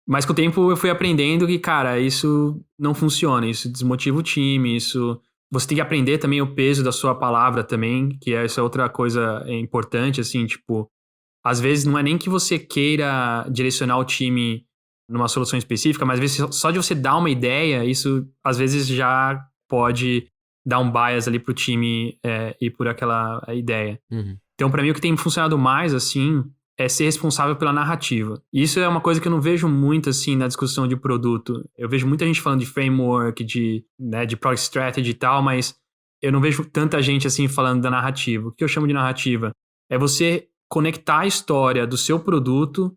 Mas com o tempo eu fui aprendendo que, cara, isso não funciona, isso desmotiva o time, isso... Você tem que aprender também o peso da sua palavra também, que essa é outra coisa importante, assim, tipo... Às vezes não é nem que você queira direcionar o time numa solução específica, mas às vezes só de você dar uma ideia, isso às vezes já pode dar um bias ali pro time ir por aquela ideia. Uhum. Então, pra mim, o que tem funcionado mais, assim, é ser responsável pela narrativa. E isso é uma coisa que eu não vejo muito, assim, na discussão de produto. Eu vejo muita gente falando de framework, de product strategy e tal, mas eu não vejo tanta gente, assim, falando da narrativa. O que eu chamo de narrativa? É você conectar a história do seu produto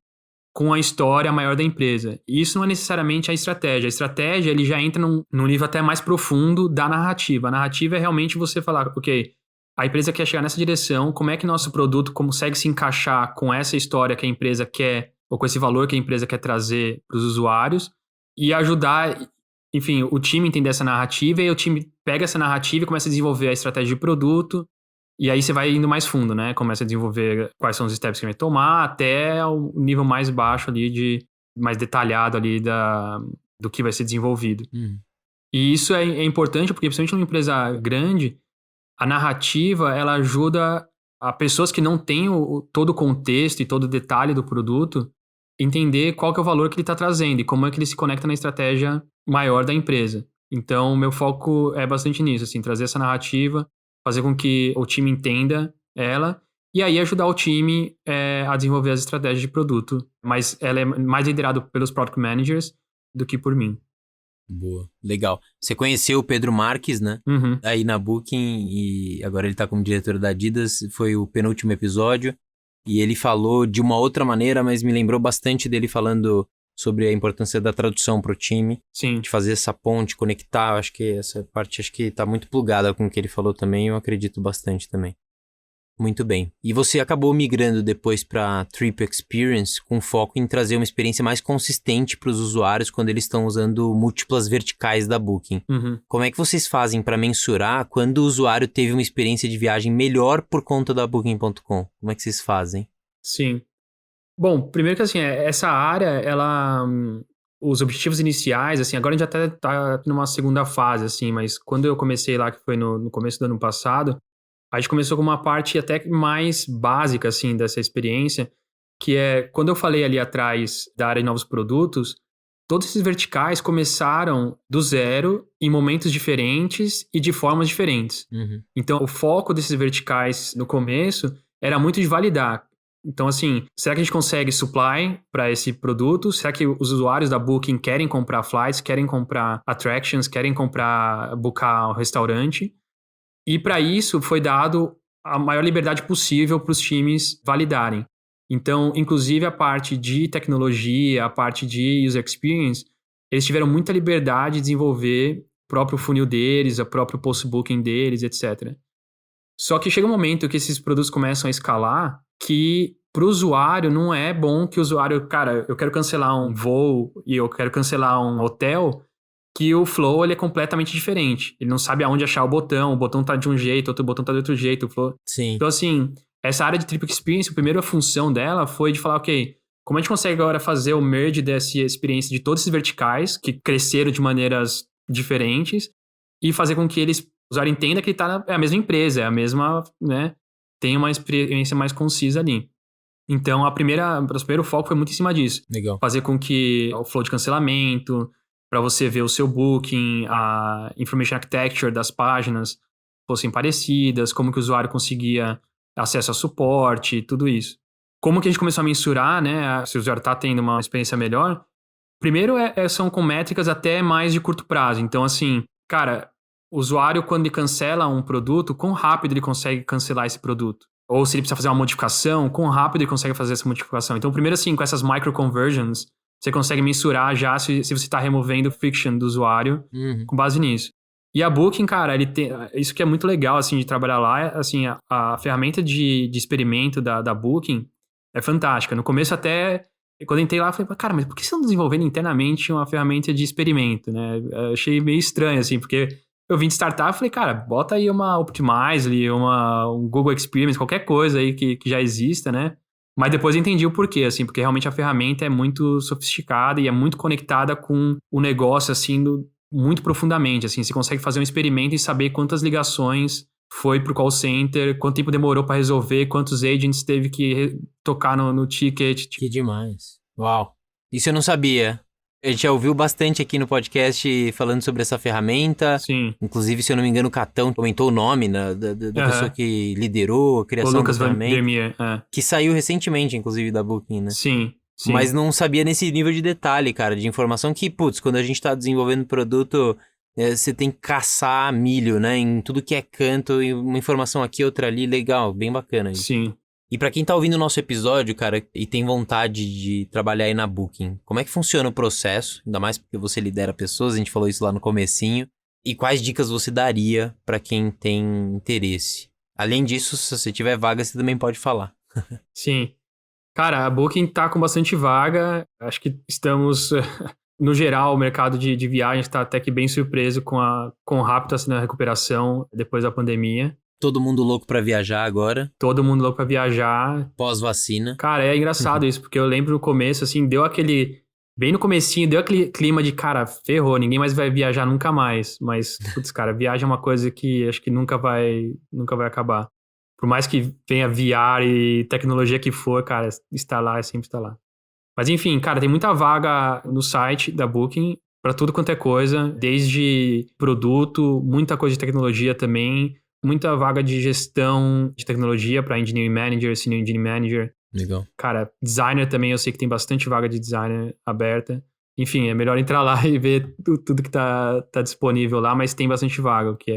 com a história maior da empresa. E isso não é necessariamente a estratégia. A estratégia, ele já entra num nível até mais profundo da narrativa. A narrativa é realmente você falar, ok, a empresa quer chegar nessa direção, como é que nosso produto consegue se encaixar com essa história que a empresa quer, ou com esse valor que a empresa quer trazer para os usuários, e ajudar, enfim, o time a entender essa narrativa, e o time pega essa narrativa e começa a desenvolver a estratégia de produto, e aí você vai indo mais fundo, né? Começa a desenvolver quais são os steps que vai tomar, até o nível mais baixo ali, mais detalhado ali do que vai ser desenvolvido. Uhum. E isso é importante, porque principalmente numa empresa grande, a narrativa, ela ajuda a pessoas que não têm todo o contexto e todo o detalhe do produto entender qual que é o valor que ele está trazendo e como é que ele se conecta na estratégia maior da empresa. Então, o meu foco é bastante nisso, assim, trazer essa narrativa, fazer com que o time entenda ela e aí ajudar o time a desenvolver as estratégias de produto. Mas ela é mais liderada pelos product managers do que por mim. Boa, legal. Você conheceu o Pedro Marques, né? Uhum. Aí na Booking e agora ele tá como diretor da Adidas, foi o penúltimo episódio e ele falou de uma outra maneira, mas me lembrou bastante dele falando sobre a importância da tradução pro time, Sim. de fazer essa ponte, conectar. Eu acho que essa parte acho que tá muito plugada com o que ele falou também, eu acredito bastante também. Muito bem. E você acabou migrando depois para Trip Experience com foco em trazer uma experiência mais consistente para os usuários quando eles estão usando múltiplas verticais da Booking. Uhum. Como é que vocês fazem para mensurar quando o usuário teve uma experiência de viagem melhor por conta da Booking.com? Como é que vocês fazem? Sim. Bom, primeiro que assim, essa área, ela... os objetivos iniciais, assim, agora a gente até tá numa segunda fase, assim, mas quando eu comecei lá, que foi no começo do ano passado, a gente começou com uma parte até mais básica, assim, dessa experiência, que é, quando eu falei ali atrás da área de novos produtos, todos esses verticais começaram do zero, em momentos diferentes e de formas diferentes. Uhum. Então, o foco desses verticais no começo era muito de validar. Então, assim, será que a gente consegue supply para esse produto? Será que os usuários da Booking querem comprar flights, querem comprar attractions, querem comprar, buscar um restaurante? E para isso foi dado a maior liberdade possível para os times validarem. Então, inclusive a parte de tecnologia, a parte de user experience, eles tiveram muita liberdade de desenvolver o próprio funil deles, o próprio post-booking deles, etc. Só que chega um momento que esses produtos começam a escalar que para o usuário não é bom que o usuário, cara, eu quero cancelar um voo e eu quero cancelar um hotel, que o flow ele é completamente diferente. Ele não sabe aonde achar o botão tá de um jeito, outro botão tá de outro jeito. O flow... Sim. Então, assim, essa área de Trip Experience, a primeira função dela foi de falar, ok, como a gente consegue agora fazer o merge dessa experiência de todos esses verticais, que cresceram de maneiras diferentes, e fazer com que eles, o usuário entenda que é a mesma empresa, é a mesma, né, tem uma experiência mais concisa ali. Então, o primeiro foco foi muito em cima disso. Legal. Fazer com que o flow de cancelamento, para você ver o seu booking, a information architecture das páginas fossem parecidas, como que o usuário conseguia acesso a suporte, tudo isso. Como que a gente começou a mensurar, né, se o usuário está tendo uma experiência melhor? Primeiro são com métricas até mais de curto prazo. Então, assim, cara, o usuário, quando ele cancela um produto, quão rápido ele consegue cancelar esse produto? Ou se ele precisa fazer uma modificação, quão rápido ele consegue fazer essa modificação? Então, primeiro, assim, com essas micro-conversions, você consegue mensurar já se você está removendo friction do usuário com base nisso. E a Booking, cara, ele tem, isso que é muito legal, assim, de trabalhar lá, assim, a ferramenta de experimento da Booking é fantástica. No começo até, quando eu entrei lá, eu falei, cara, mas por que vocês estão desenvolvendo internamente uma ferramenta de experimento, né? Eu achei meio estranho, assim, porque eu vim de startup e falei, cara, bota aí uma Optimizely, um Google Experience, qualquer coisa aí que já exista, né? Mas depois eu entendi o porquê, assim, porque realmente a ferramenta é muito sofisticada e é muito conectada com o negócio, assim, muito profundamente, assim. Você consegue fazer um experimento e saber quantas ligações foi pro call center, quanto tempo demorou para resolver, quantos agents teve que tocar no ticket. Que demais. Uau. Isso eu não sabia. A gente já ouviu bastante aqui no podcast falando sobre essa ferramenta. Sim. Inclusive, se eu não me engano, o Catão comentou o nome da pessoa que liderou a criação o Lucas da ferramenta. Vermeer, que saiu recentemente, inclusive, da Booking, né? Sim, sim. Mas não sabia nesse nível de detalhe, cara, de informação que, putz, quando a gente tá desenvolvendo produto, você tem que caçar milho, né? Em tudo que é canto, e uma informação aqui, outra ali, legal, bem bacana isso. Sim. E pra quem tá ouvindo o nosso episódio, cara, e tem vontade de trabalhar aí na Booking, como é que funciona o processo? Ainda mais porque você lidera pessoas, a gente falou isso lá no comecinho. E quais dicas você daria pra quem tem interesse? Além disso, se você tiver vaga, você também pode falar. Sim. Cara, a Booking tá com bastante vaga. Acho que estamos, no geral, o mercado de viagens está até que bem surpreso com quão rápido está sendo a recuperação depois da pandemia. Todo mundo louco pra viajar agora. Todo mundo louco pra viajar. Pós-vacina. Cara, é engraçado isso, porque eu lembro no começo, assim, deu aquele... Bem no comecinho, deu aquele clima de, cara, ferrou, ninguém mais vai viajar nunca mais. Mas, putz, cara, viagem é uma coisa que acho que nunca vai acabar. Por mais que venha VR e tecnologia que for, cara, está lá, sempre está lá. Mas enfim, cara, tem muita vaga no site da Booking para tudo quanto é coisa, desde produto, muita coisa de tecnologia também, muita vaga de gestão de tecnologia para Engineering Manager, Senior Engineering Manager. Legal. Cara, designer também, eu sei que tem bastante vaga de designer aberta. enfim, é melhor entrar lá e ver tudo que tá disponível lá, mas tem bastante vaga, o que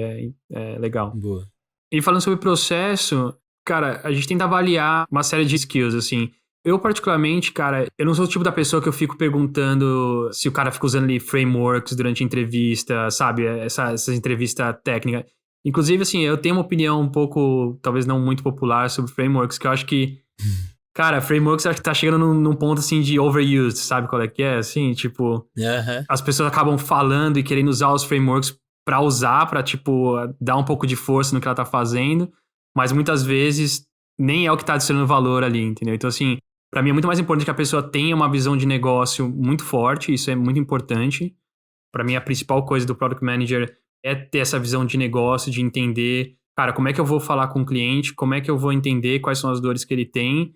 é legal. Boa. E falando sobre processo, cara, a gente tenta avaliar uma série de skills, assim. Eu, particularmente, cara, eu não sou o tipo da pessoa que eu fico perguntando se o cara fica usando ali frameworks durante a entrevista, sabe? Essa entrevista técnica. Inclusive, assim, eu tenho uma opinião um pouco, talvez não muito popular sobre frameworks, que eu acho que, cara, frameworks acho que tá chegando num ponto, assim, de overused, sabe qual é que é? Assim, tipo, as pessoas acabam falando e querendo usar os frameworks pra usar, pra, tipo, dar um pouco de força no que ela tá fazendo, mas muitas vezes nem é o que tá adicionando valor ali, entendeu? Então, assim, pra mim é muito mais importante que a pessoa tenha uma visão de negócio muito forte, isso é muito importante. Pra mim, a principal coisa do Product Manager é ter essa visão de negócio, de entender, cara, como é que eu vou falar com o cliente, como é que eu vou entender quais são as dores que ele tem,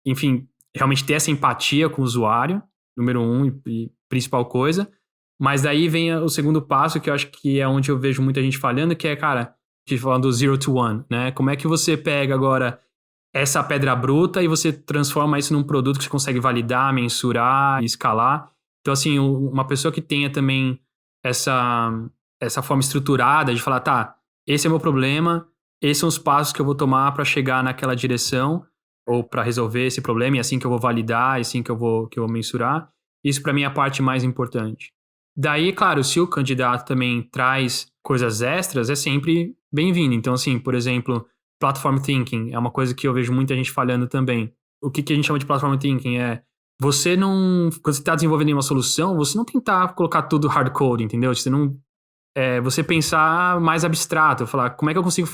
enfim, realmente ter essa empatia com o usuário, número um e principal coisa. Mas daí vem o segundo passo, que eu acho que é onde eu vejo muita gente falhando, que é, cara, que falando do zero to one, né? Como é que você pega agora essa pedra bruta e você transforma isso num produto que você consegue validar, mensurar e escalar? Então, assim, uma pessoa que tenha também essa forma estruturada de falar, tá, esse é o meu problema, esses são os passos que eu vou tomar para chegar naquela direção ou para resolver esse problema, e assim que eu vou validar, e assim que eu vou mensurar. Isso para mim é a parte mais importante. Daí, claro, se o candidato também traz coisas extras, é sempre bem-vindo. Então, assim, por exemplo, platform thinking é uma coisa que eu vejo muita gente falhando também. O que a gente chama de platform thinking é você não... Quando você está desenvolvendo uma solução, você não tentar colocar tudo hard code, entendeu? Você não... você pensar mais abstrato, falar como é que eu consigo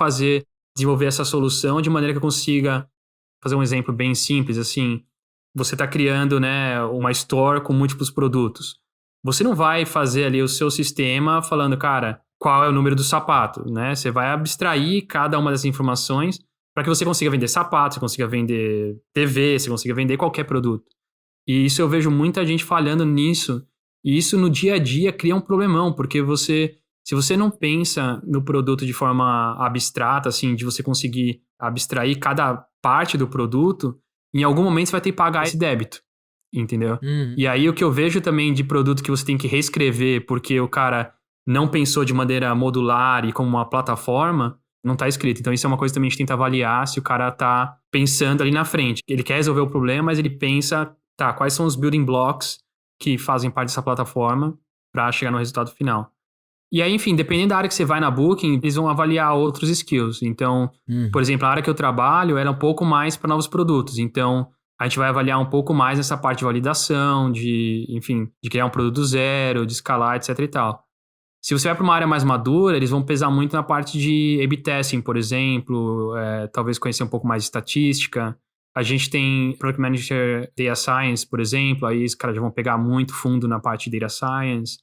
desenvolver essa solução de maneira que eu consiga fazer um exemplo bem simples, assim, você está criando, né, uma store com múltiplos produtos. Você não vai fazer ali o seu sistema falando, cara, qual é o número do sapato, né? Você vai abstrair cada uma dessas informações para que você consiga vender sapato, você consiga vender TV, você consiga vender qualquer produto. E isso eu vejo muita gente falhando nisso. E isso no dia a dia cria um problemão, porque se você não pensa no produto de forma abstrata, assim, de você conseguir abstrair cada parte do produto, em algum momento você vai ter que pagar esse débito, entendeu? E aí o que eu vejo também de produto que você tem que reescrever porque o cara não pensou de maneira modular e como uma plataforma, não tá escrito. Então isso é uma coisa que também a gente tenta avaliar se o cara tá pensando ali na frente. Ele quer resolver o problema, mas ele pensa, tá, quais são os building blocks que fazem parte dessa plataforma para chegar no resultado final. E aí, enfim, dependendo da área que você vai na Booking, eles vão avaliar outros skills. Então, por exemplo, a área que eu trabalho era um pouco mais para novos produtos. Então, a gente vai avaliar um pouco mais nessa parte de validação, enfim, de criar um produto do zero, de escalar, etc e tal. Se você vai para uma área mais madura, eles vão pesar muito na parte de A/B testing, por exemplo, talvez conhecer um pouco mais de estatística. A gente tem Product Manager Data Science, por exemplo, aí os caras já vão pegar muito fundo na parte de Data Science.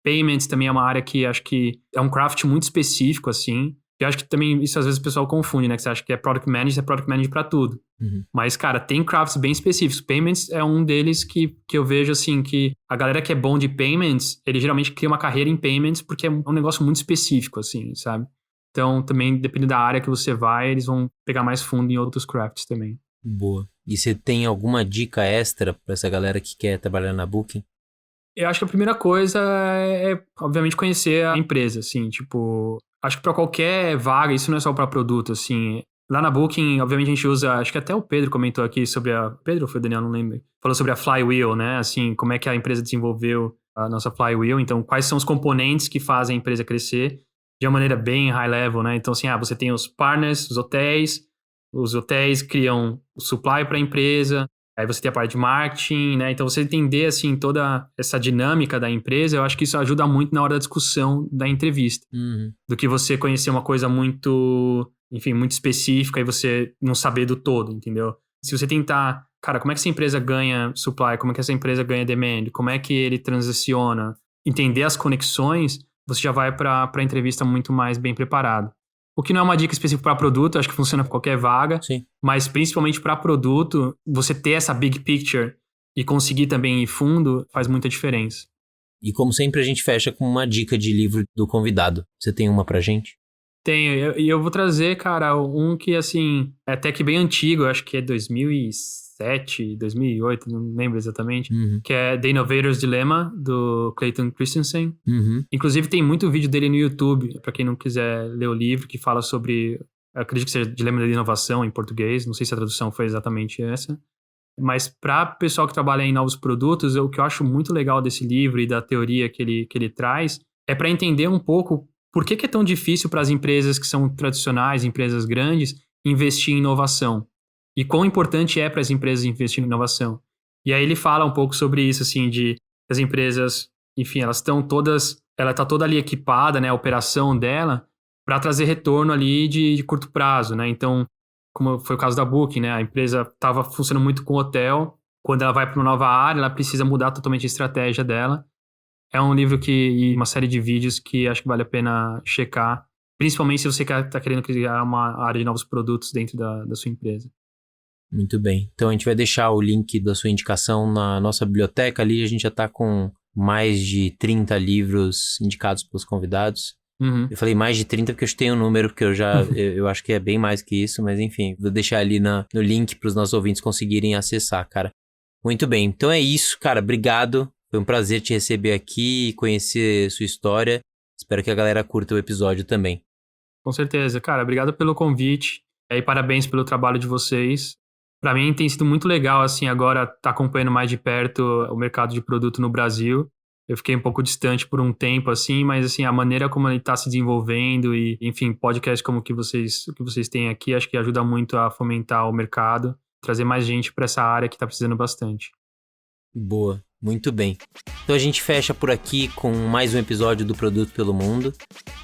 Payments também é uma área que acho que é um craft muito específico, assim. Eu acho que também isso às vezes o pessoal confunde, né? Que você acha que é Product Manager pra tudo. Mas, cara, tem crafts bem específicos. Payments é um deles que eu vejo, assim, que a galera que é bom de Payments, ele geralmente cria uma carreira em Payments porque é um negócio muito específico, assim, sabe? Então, também, dependendo da área que você vai, eles vão pegar mais fundo em outros crafts também. Boa. E você tem alguma dica extra pra essa galera que quer trabalhar na Booking? Eu acho que a primeira coisa obviamente, conhecer a empresa, assim, tipo... Acho que para qualquer vaga, isso não é só para produto, assim... Lá na Booking, obviamente, a gente usa... Acho que até o Pedro comentou aqui sobre a... Pedro ou foi o Daniel? Não lembro. Falou sobre a Flywheel, né? Assim, como é que a empresa desenvolveu a nossa Flywheel. Então, quais são os componentes que fazem a empresa crescer de uma maneira bem high level, né? Então, assim, você tem os partners, os hotéis criam o supply para a empresa, aí você tem a parte de marketing, né? Então, você entender, assim, toda essa dinâmica da empresa, eu acho que isso ajuda muito na hora da discussão da entrevista. Do que você conhecer uma coisa muito, enfim, muito específica e você não saber do todo, entendeu? Se você tentar, cara, como é que essa empresa ganha supply? Como é que essa empresa ganha demand? Como é que ele transiciona? Entender as conexões, você já vai para a entrevista muito mais bem preparado. O que não é uma dica específica para produto, acho que funciona para qualquer vaga. Sim. Mas principalmente para produto, você ter essa big picture e conseguir também ir fundo faz muita diferença. E como sempre a gente fecha com uma dica de livro do convidado. Você tem uma pra gente? Tenho, e eu vou trazer, cara, um que assim, é até que bem antigo, acho que é 2007, 2007, 2008, não lembro exatamente, que é The Innovator's Dilemma, do Clayton Christensen. Inclusive tem muito vídeo dele no YouTube, para quem não quiser ler o livro, que fala sobre, acredito que seja Dilema da Inovação em português, não sei se a tradução foi exatamente essa. Mas para o pessoal que trabalha em novos produtos, o que eu acho muito legal desse livro e da teoria que ele traz é para entender um pouco por que é tão difícil para as empresas que são tradicionais, empresas grandes, investir em inovação. E quão importante é para as empresas investir em inovação. E aí ele fala um pouco sobre isso, assim, de as empresas, enfim, ela está toda ali equipada, né, a operação dela, para trazer retorno ali de curto prazo, né? Então, como foi o caso da Booking, né? A empresa estava funcionando muito com hotel. Quando ela vai para uma nova área, ela precisa mudar totalmente a estratégia dela. É um livro e uma série de vídeos que acho que vale a pena checar, principalmente se você está querendo criar uma área de novos produtos dentro da sua empresa. Muito bem. Então a gente vai deixar o link da sua indicação na nossa biblioteca ali. A gente já está com mais de 30 livros indicados pelos convidados. Eu falei mais de 30 porque eu tenho um número, porque eu acho que é bem mais que isso, mas enfim, vou deixar ali no link para os nossos ouvintes conseguirem acessar, cara. Muito bem, então é isso, cara, obrigado, foi um prazer te receber aqui e conhecer sua história, espero que a galera curta o episódio também. Com certeza, cara, obrigado pelo convite, e parabéns pelo trabalho de vocês. Para mim tem sido muito legal, assim, agora tá acompanhando mais de perto o mercado de produto no Brasil. Eu fiquei um pouco distante por um tempo, assim, mas assim, a maneira como ele está se desenvolvendo e, enfim, podcast como o que vocês têm aqui, acho que ajuda muito a fomentar o mercado, trazer mais gente para essa área que está precisando bastante. Boa, muito bem. Então a gente fecha por aqui com mais um episódio do Produto pelo Mundo.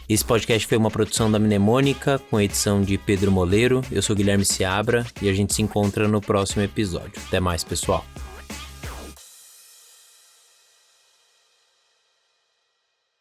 Esse podcast foi uma produção da Mnemônica, com a edição de Pedro Moleiro. Eu sou Guilherme Seabra e a gente se encontra no próximo episódio. Até mais, pessoal.